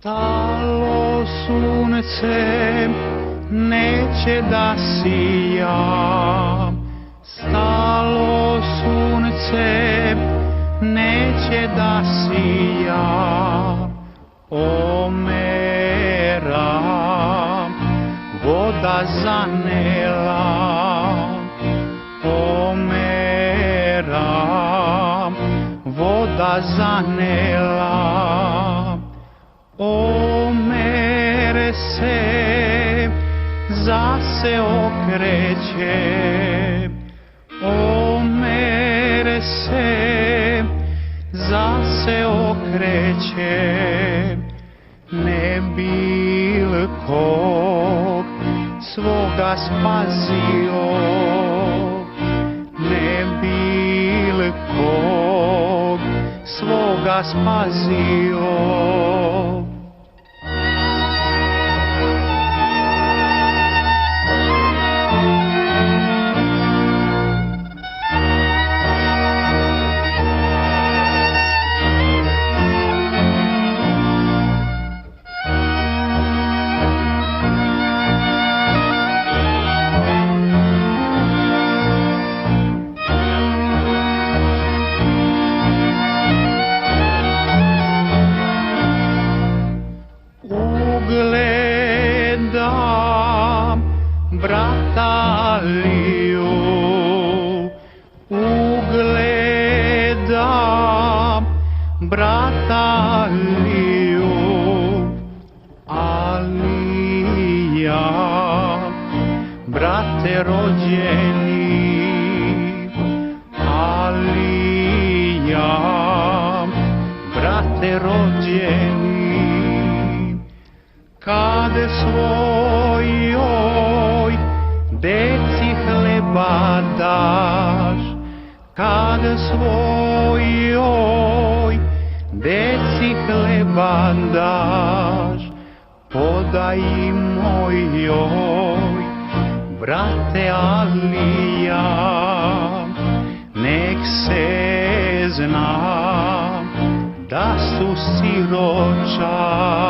Stalo sunce neće da sija, stalo sunce neće da sija. Omera voda zanela, omera voda zanela. Omere se, zase okreće, omere se, zase okreće. Ne bil kog svoga spasio, ne bil kog svoga spasio. Ugledam brata Aliju, ugledam brata Aliju. Alija, brate rođeni, Alija, brate rođeni. Kad svojoj deci hleba daš, kad svojoj deci hleba daš, podaj mojoj, brate Alija, nek se zna da su siroča.